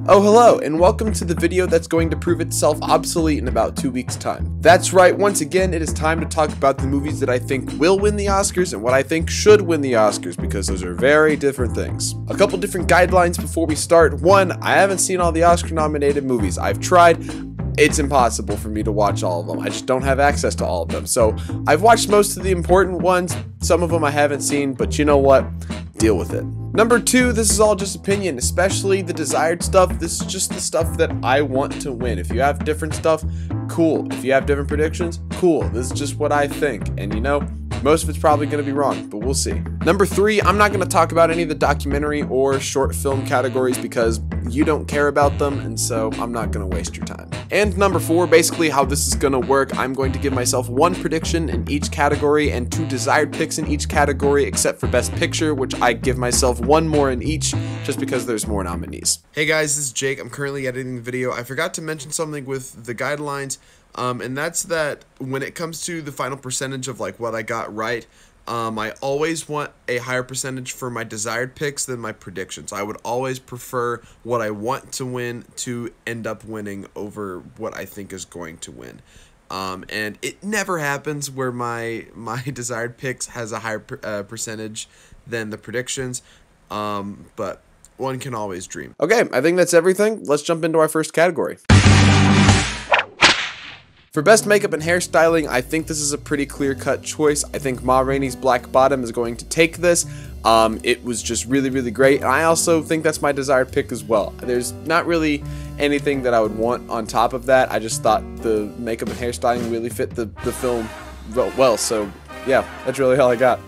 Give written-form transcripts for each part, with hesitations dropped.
Oh hello, and welcome to the video that's going to prove itself obsolete in about 2 weeks time. That's right, once again it is time to talk about the movies that I think will win the Oscars and what I think should win the Oscars, because those are very different things. A couple different guidelines before we start. One, I haven't seen all the Oscar nominated movies. I've tried. It's impossible for me to watch all of them. I just don't have access to all of them. So I've watched most of the important ones. Some of them I haven't seen, but you know what? Deal with it. Number two, this is all just opinion, especially the desired stuff. This is just the stuff that I want to win. If you have different stuff, cool. If you have different predictions, cool. This is just what I think. And you know, most of it's probably going to be wrong, but we'll see. Number three, I'm not going to talk about any of the documentary or short film categories because you don't care about them, and so I'm not going to waste your time. And number four, basically how this is going to work, I'm going to give myself one prediction in each category and two desired picks in each category, except for Best Picture, which I give myself one more in each, just because there's more nominees. Hey guys, this is Jake. I'm currently editing the video. I forgot to mention something with the guidelines. And that's that when it comes to the final percentage of like what I got right, I always want a higher percentage for my desired picks than my predictions. I would always prefer what I want to win to end up winning over what I think is going to win. And it never happens where my desired picks has a higher percentage than the predictions, but one can always dream. Okay, I think that's everything. Let's jump into our first category. For Best Makeup and Hairstyling, I think this is a pretty clear-cut choice. I think Ma Rainey's Black Bottom is going to take this. It was just really, really great, and I also think that's my desired pick as well. There's not really anything that I would want on top of that. I just thought the makeup and hairstyling really fit the film well, so yeah, that's really all I got.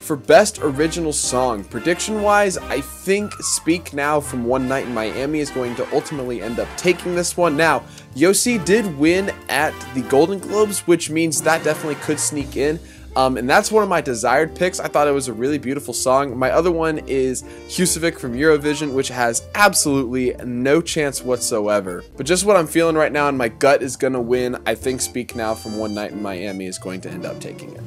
For Best Original Song, prediction-wise, I think Speak Now from One Night in Miami is going to ultimately end up taking this one. Now, Yossi did win at the Golden Globes, which means that definitely could sneak in. And that's one of my desired picks. I thought it was a really beautiful song. My other one is Husavik from Eurovision, which has absolutely no chance whatsoever. But just what I'm feeling right now and my gut is going to win. I think Speak Now from One Night in Miami is going to end up taking it.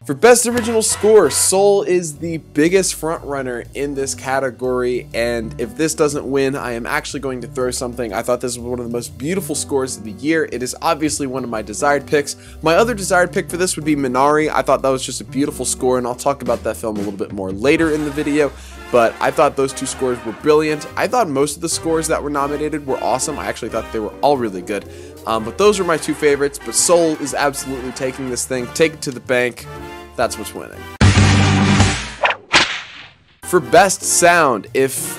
For Best Original Score, Soul is the biggest frontrunner in this category, and if this doesn't win, I am actually going to throw something. I thought this was one of the most beautiful scores of the year. It is obviously one of my desired picks. My other desired pick for this would be Minari. I thought that was just a beautiful score, and I'll talk about that film a little bit more later in the video, but I thought those two scores were brilliant. I thought most of the scores that were nominated were awesome. I actually thought they were all really good, but those were my two favorites. But Soul is absolutely taking this thing. Take it to the bank. That's what's winning. For Best Sound, if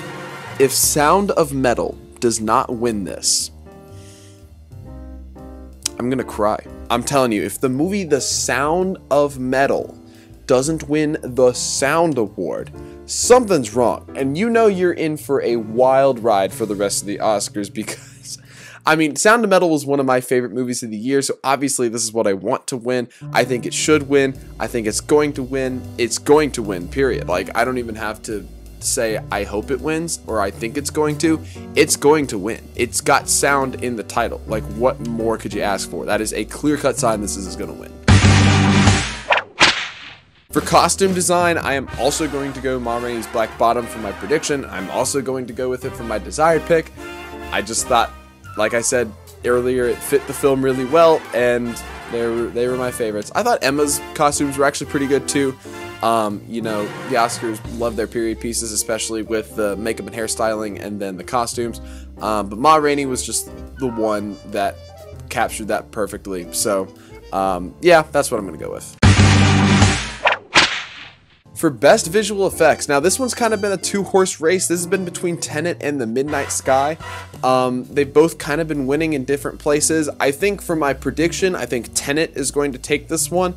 Sound of Metal does not win this, I'm gonna cry. I'm telling you, if the movie The Sound of Metal doesn't win the Sound Award, something's wrong. And you know you're in for a wild ride for the rest of the Oscars, because I mean, Sound of Metal was one of my favorite movies of the year, so obviously this is what I want to win. I think it should win. I think it's going to win. It's going to win, period. Like, I don't even have to say I hope it wins or I think it's going to. It's going to win. It's got sound in the title. Like, what more could you ask for? That is a clear-cut sign this is going to win. For costume design, I am also going to go Ma Rainey's Black Bottom for my prediction. I'm also going to go with it for my desired pick. I just thought, like I said earlier, it fit the film really well, and they were my favorites. I thought Emma's costumes were actually pretty good too. You know, the Oscars love their period pieces, especially with the makeup and hairstyling and then the costumes. But Ma Rainey was just the one that captured that perfectly. So, yeah, that's what I'm going to go with. For Best Visual Effects, now this one's kind of been a two-horse race. This has been between Tenet and The Midnight Sky. They've both kind of been winning in different places. I think for my prediction, I think Tenet is going to take this one.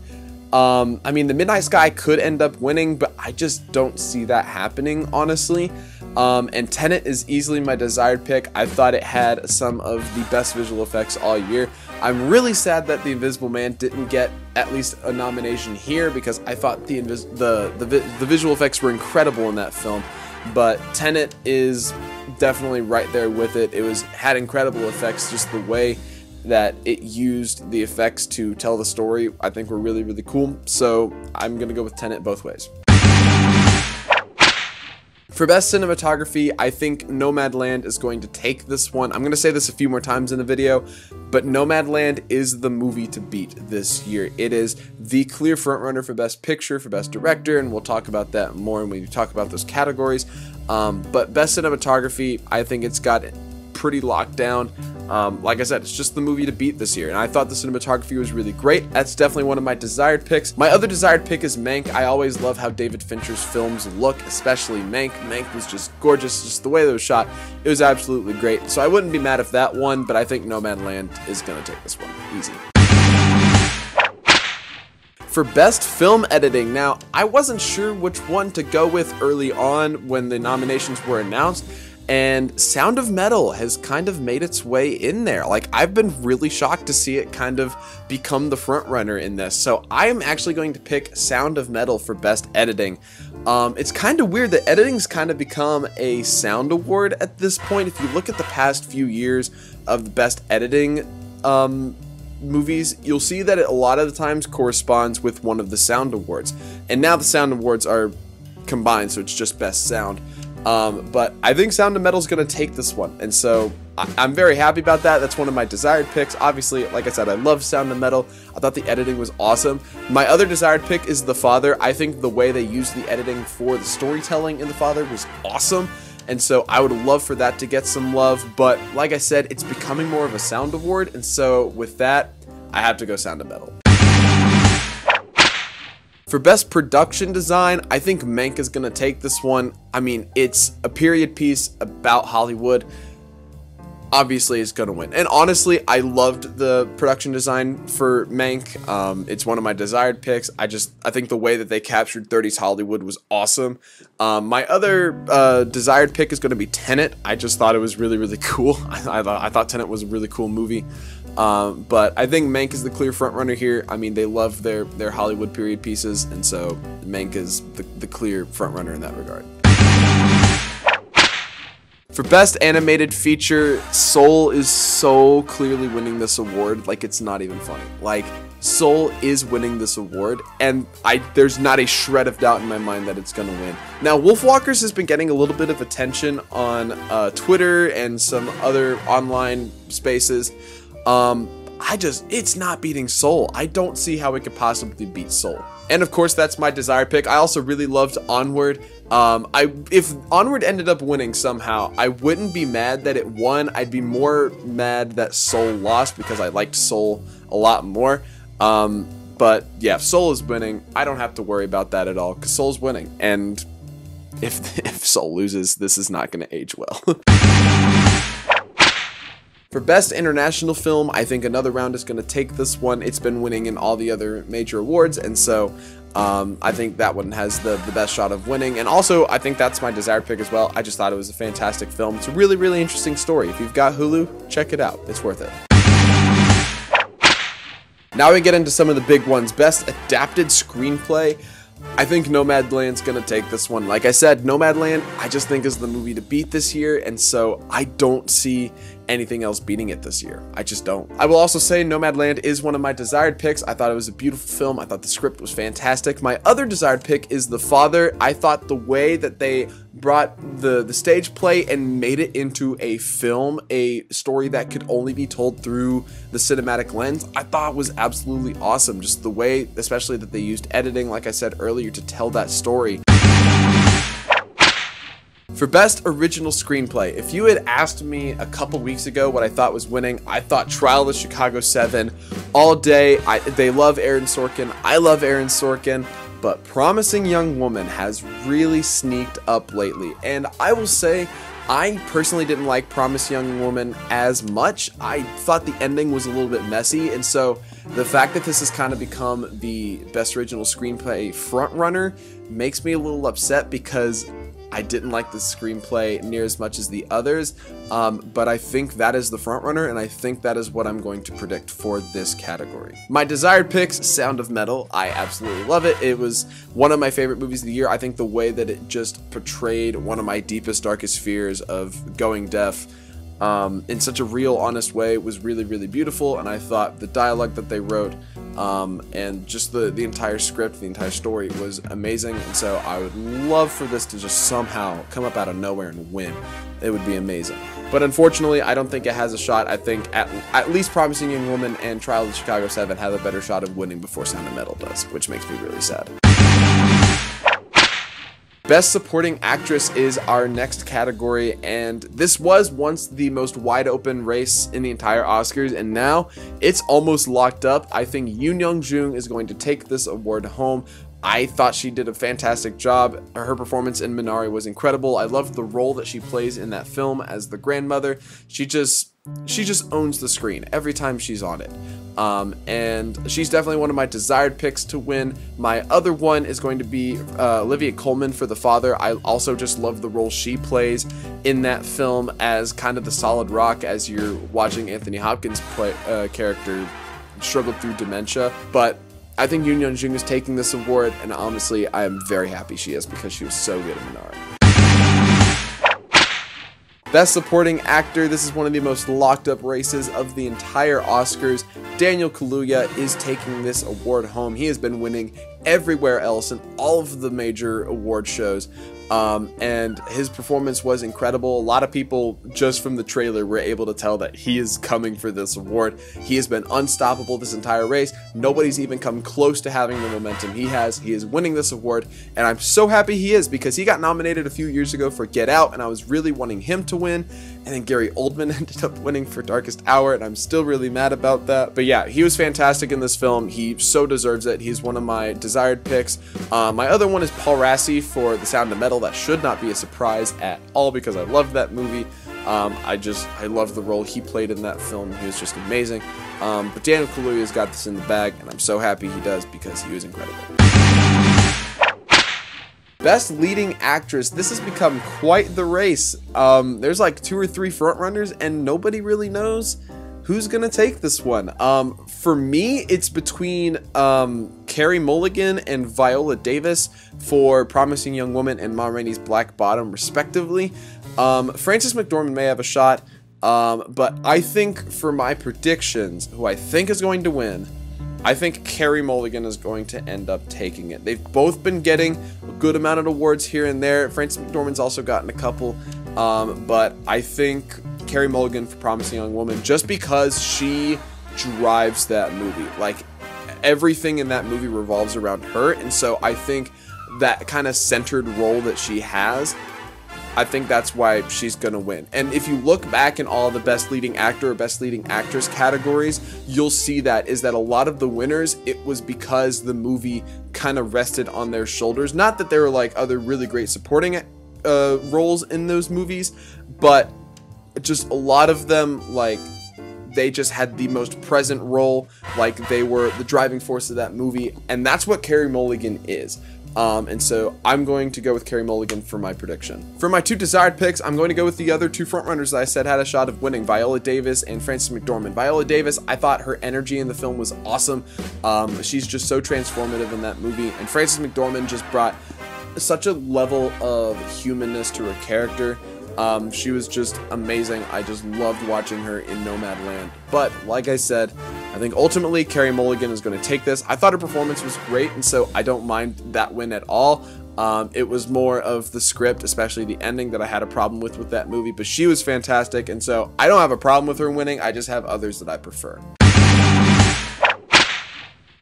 I mean, The Midnight Sky could end up winning, but I just don't see that happening, honestly. And Tenet is easily my desired pick. I thought it had some of the best visual effects all year. I'm really sad that The Invisible Man didn't get at least a nomination here, because I thought the visual effects were incredible in that film. But Tenet is definitely right there with it. It had incredible effects, just the way that it used the effects to tell the story, I think were really, really cool. So I'm gonna go with Tenet both ways. For best cinematography, I think Nomadland is going to take this one. I'm going to say this a few more times in the video, but Nomadland is the movie to beat this year. It is the clear frontrunner for best picture, for best director, and we'll talk about that more when we talk about those categories. But best cinematography, I think it's got it pretty locked down. Like I said, it's just the movie to beat this year, and I thought the cinematography was really great. That's definitely one of my desired picks. My other desired pick is Mank. I always love how David Fincher's films look, especially Mank. Mank was just gorgeous, just the way that it was shot. It was absolutely great, so I wouldn't be mad if that won, but I think Nomadland is going to take this one. Easy. For best film editing, now, I wasn't sure which one to go with early on when the nominations were announced, and Sound of Metal has kind of made its way in there. Like, I've been really shocked to see it kind of become the front runner in this. So I am actually going to pick Sound of Metal for best editing. It's kind of weird that editing's kind of become a sound award at this point. If you look at the past few years of the best editing movies, you'll see that it a lot of the times corresponds with one of the sound awards. And now the sound awards are combined, so it's just best sound. But I think Sound of Metal is going to take this one, and so I'm very happy about that. That's one of my desired picks. Obviously, like I said, I love Sound of Metal. I thought the editing was awesome. My other desired pick is The Father. I think the way they used the editing for the storytelling in The Father was awesome, and so I would love for that to get some love, but like I said, it's becoming more of a sound award, and so with that, I have to go Sound of Metal. For best production design, I think Mank is going to take this one. I mean, it's a period piece about Hollywood. Obviously, it's going to win. And honestly, I loved the production design for Mank. It's one of my desired picks. I think the way that they captured 30s Hollywood was awesome. My other desired pick is going to be Tenet. I just thought it was really, really cool. I thought Tenet was a really cool movie. But I think Mank is the clear front runner here. I mean, they love their Hollywood period pieces, and so Mank is the clear front runner in that regard. For best animated feature, Soul is so clearly winning this award, like it's not even funny. Like, Soul is winning this award, and there's not a shred of doubt in my mind that it's gonna win. Now, Wolfwalkers has been getting a little bit of attention on Twitter and some other online spaces. It's not beating Soul. I don't see how it could possibly beat Soul. And of course, that's my desired pick. I also really loved Onward. If Onward ended up winning somehow, I wouldn't be mad that it won. I'd be more mad that Soul lost because I liked Soul a lot more. But yeah, if Soul is winning, I don't have to worry about that at all because Soul's winning. And if Soul loses, this is not going to age well. For best international film, I think Another Round is going to take this one. It's been winning in all the other major awards, and so I think that one has the best shot of winning. And also, I think that's my desired pick as well. I just thought it was a fantastic film. It's a really, really interesting story. If you've got Hulu, check it out. It's worth it. Now we get into some of the big ones. Best adapted screenplay. I think Nomadland's gonna take this one. Like I said, Nomadland, I just think is the movie to beat this year, and so I don't see anything else beating it this year. I just don't. I will also say Nomadland is one of my desired picks. I thought it was a beautiful film. I thought the script was fantastic. My other desired pick is The Father. I thought the way that they brought the stage play and made it into a film, a story that could only be told through the cinematic lens, I thought was absolutely awesome. Just the way, especially that they used editing, like I said earlier, to tell that story. For best original screenplay, if you had asked me a couple weeks ago what I thought was winning, I thought Trial of the Chicago 7 all day. They love Aaron Sorkin. I love Aaron Sorkin. But Promising Young Woman has really sneaked up lately. And I will say, I personally didn't like Promising Young Woman as much. I thought the ending was a little bit messy. And so the fact that this has kind of become the best original screenplay frontrunner makes me a little upset because I didn't like the screenplay near as much as the others, but I think that is the frontrunner, and I think that is what I'm going to predict for this category. My desired picks, Sound of Metal. I absolutely love it. It was one of my favorite movies of the year. I think the way that it just portrayed one of my deepest, darkest fears of going deaf in such a real, honest way was really, really beautiful. And I thought the dialogue that they wrote and just the entire script, the entire story was amazing. And so I would love for this to just somehow come up out of nowhere and win. It would be amazing. But unfortunately, I don't think it has a shot. I think at least Promising Young Woman and Trial of the Chicago 7 have a better shot of winning before Sound of Metal does, which makes me really sad. Best Supporting Actress is our next category, and this was once the most wide open race in the entire Oscars, and now it's almost locked up. I think Yoon Young-jung is going to take this award home. I thought she did a fantastic job. Her performance in Minari was incredible. I loved the role that she plays in that film as the grandmother. She just owns the screen every time she's on it. And she's definitely one of my desired picks to win. My other one is going to be Olivia Colman for The Father. I also just love the role she plays in that film as kind of the solid rock as you're watching Anthony Hopkins play character struggle through dementia. But I think Yoon Young-jung is taking this award, and honestly, I am very happy she is because she was so good in Minari. Best Supporting Actor, this is one of the most locked up races of the entire Oscars. Daniel Kaluuya is taking this award home. He has been winning everywhere else in all of the major award shows. And his performance was incredible. A lot of people just from the trailer were able to tell that he is coming for this award. He has been unstoppable this entire race. Nobody's even come close to having the momentum he has. He is winning this award, and I'm so happy he is because he got nominated a few years ago for Get Out, and I was really wanting him to win. And then Gary Oldman ended up winning for Darkest Hour, and I'm still really mad about that. But yeah, he was fantastic in this film. He so deserves it. He's one of my desired picks. My other one is Paul Rassi for The Sound of Metal. That should not be a surprise at all because I loved that movie. I love the role he played in that film. He was just amazing. But Daniel Kaluuya's got this in the bag, and I'm so happy he does because he was incredible. Best Leading Actress. This has become quite the race. There's like 2 or 3 frontrunners, and nobody really knows who's gonna take this one. For me, it's between Carey Mulligan and Viola Davis for Promising Young Woman and Ma Rainey's Black Bottom, respectively. Frances McDormand may have a shot, but I think for my predictions, who I think is going to win, I think Carey Mulligan is going to end up taking it. They've both been getting a good amount of awards here and there. Frances McDormand's also gotten a couple, but I think Carey Mulligan for Promising Young Woman, just because she drives that movie. Like, everything in that movie revolves around her, and so I think that kind of centered role that she has, I think that's why she's gonna win. And if you look back in all the Best Leading Actor or Best Leading Actress categories, you'll see that a lot of the winners, it was because the movie kind of rested on their shoulders. Not that there were like other really great supporting roles in those movies, but just a lot of them, like, they just had the most present role, like they were the driving force of that movie, and that's what Carey Mulligan is. And so I'm going to go with Carey Mulligan for my prediction. For my 2 desired picks, I'm going to go with the other 2 frontrunners that I said had a shot of winning, Viola Davis and Frances McDormand. Viola Davis, I thought her energy in the film was awesome. She's just so transformative in that movie, and Frances McDormand just brought such a level of humanness to her character. She was just amazing. I just loved watching her in Nomadland. But like I said, I think ultimately Carey Mulligan is going to take this. I thought her performance was great, and so I don't mind that win at all. It was more of the script, especially the ending, that I had a problem with that movie, but she was fantastic, and so I don't have a problem with her winning. I just have others that I prefer.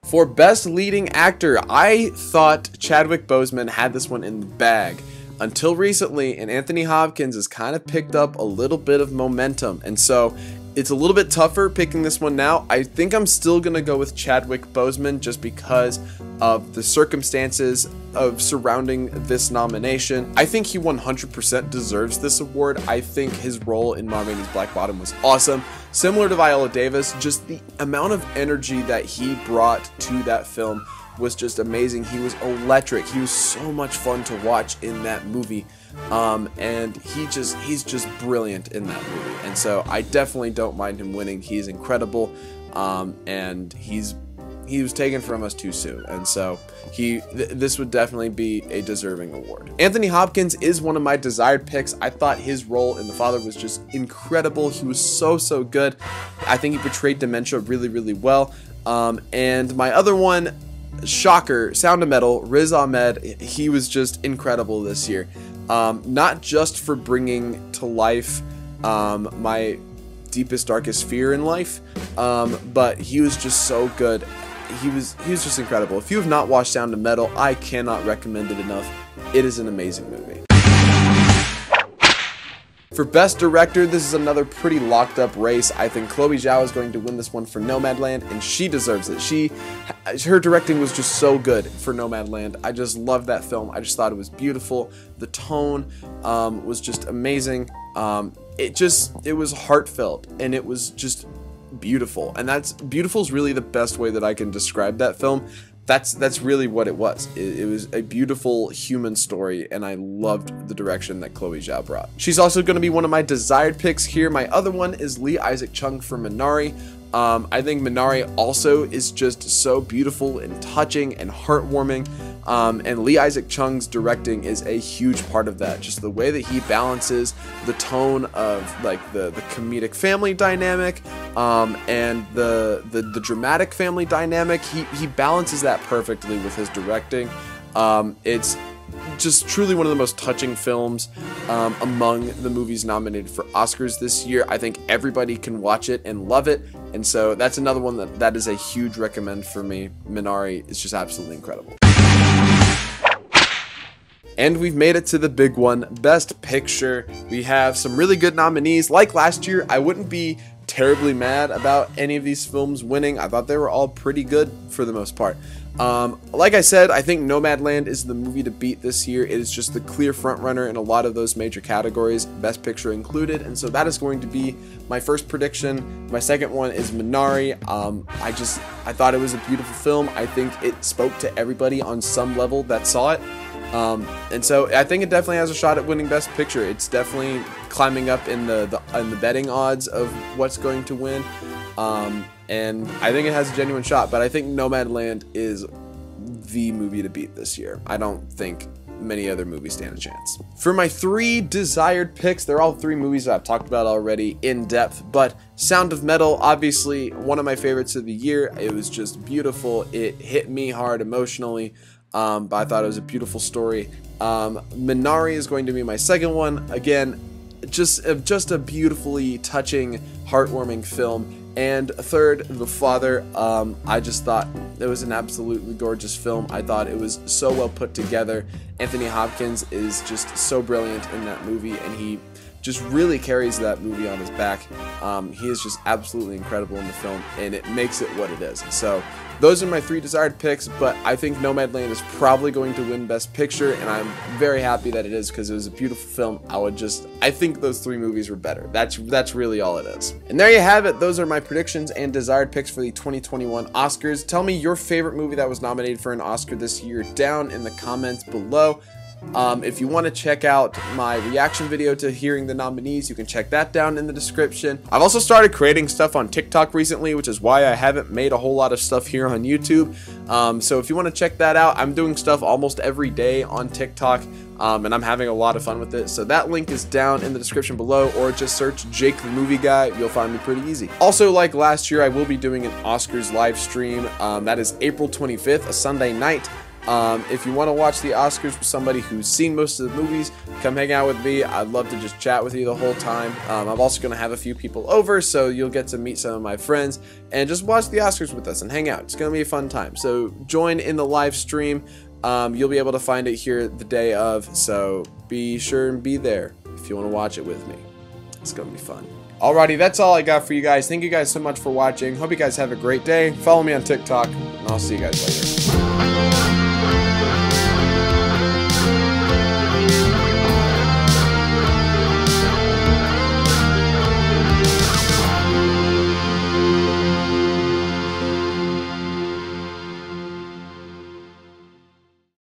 For Best Leading Actor, I thought Chadwick Boseman had this one in the bag until recently, and Anthony Hopkins has kind of picked up a little bit of momentum, and so it's a little bit tougher picking this one now. I think I'm still gonna go with Chadwick Boseman just because of the circumstances of surrounding this nomination. I think he 100% deserves this award. I think his role in Ma Rainey's Black Bottom was awesome. Similar to Viola Davis, just the amount of energy that he brought to that film was just amazing. He was electric. He was so much fun to watch in that movie. And he's just brilliant in that movie. And so I definitely don't mind him winning. He's incredible. And he's he was taken from us too soon, and so this would definitely be a deserving award. Anthony Hopkins is one of my desired picks. I thought his role in The Father was just incredible. He was so good. I think he portrayed dementia really well. And my other one, shocker, Sound of Metal, Riz Ahmed, he was just incredible this year. Not just for bringing to life my deepest, darkest fear in life, but he was just so good. He was just incredible. If you have not watched Sound of Metal, I cannot recommend it enough. It is an amazing movie. For Best Director, this is another pretty locked up race. I think Chloe Zhao is going to win this one for Nomadland, and she deserves it. Her directing was just so good for Nomadland. I just loved that film. I just thought it was beautiful. The tone was just amazing. It was heartfelt, and it was just beautiful. And beautiful is really the best way that I can describe that film. That's really what it was. It was a beautiful human story, and I loved the direction that Chloe Zhao brought. She's also going to be one of my desired picks here. My other one is Lee Isaac Chung for Minari. I think Minari also is just so beautiful and touching and heartwarming, and Lee Isaac Chung's directing is a huge part of that. Just the way that he balances the tone of like the comedic family dynamic and the dramatic family dynamic. He balances that perfectly with his directing. It's just truly one of the most touching films among the movies nominated for Oscars this year. I think everybody can watch it and love it, and so that's another one that is a huge recommend for me. Minari is just absolutely incredible. And we've made it to the big one, Best Picture. We have some really good nominees. Like last year, I wouldn't be terribly mad about any of these films winning. I thought they were all pretty good for the most part. Like I said, I think Nomadland is the movie to beat this year. It is just the clear front runner in a lot of those major categories, Best Picture included, and so that is going to be my first prediction. My second one is Minari. I thought it was a beautiful film. I think it spoke to everybody on some level that saw it. And so I think it definitely has a shot at winning Best Picture. It's definitely climbing up in the betting odds of what's going to win. And I think it has a genuine shot, but I think Nomadland is the movie to beat this year. I don't think many other movies stand a chance. For my three desired picks, they're all three movies that I've talked about already in depth, but Sound of Metal, obviously one of my favorites of the year. It was just beautiful. It hit me hard emotionally, but I thought it was a beautiful story. Minari is going to be my second one. Again, just a beautifully touching, heartwarming film. And third, The Father. I just thought it was an absolutely gorgeous film. I thought it was so well put together. Anthony Hopkins is just so brilliant in that movie, and he just really carries that movie on his back. He is just absolutely incredible in the film, and it makes it what it is. So those are my three desired picks, but I think Nomadland is probably going to win Best Picture, and I'm very happy that it is because it was a beautiful film. I think those three movies were better. That's really all it is. And there you have it. Those are my predictions and desired picks for the 2021 Oscars. Tell me your favorite movie that was nominated for an Oscar this year down in the comments below. If you want to check out my reaction video to hearing the nominees, you can check that down in the description. I've also started creating stuff on TikTok recently, which is why I haven't made a whole lot of stuff here on YouTube. So if you want to check that out, I'm doing stuff almost every day on TikTok, and I'm having a lot of fun with it. So that link is down in the description below, or just search Jake the Movie Guy. You'll find me pretty easy. Also, like last year, I will be doing an Oscars live stream. That is April 25th, a Sunday night. If you want to watch the Oscars with somebody who's seen most of the movies, come hang out with me. I'd love to just chat with you the whole time. I'm also going to have a few people over, so you'll get to meet some of my friends and just watch the Oscars with us and hang out. It's going to be a fun time. So join in the live stream. You'll be able to find it here the day of, so be sure and be there if you want to watch it with me. It's going to be fun. Alrighty, that's all I got for you guys. Thank you guys so much for watching. Hope you guys have a great day. Follow me on TikTok, and I'll see you guys later.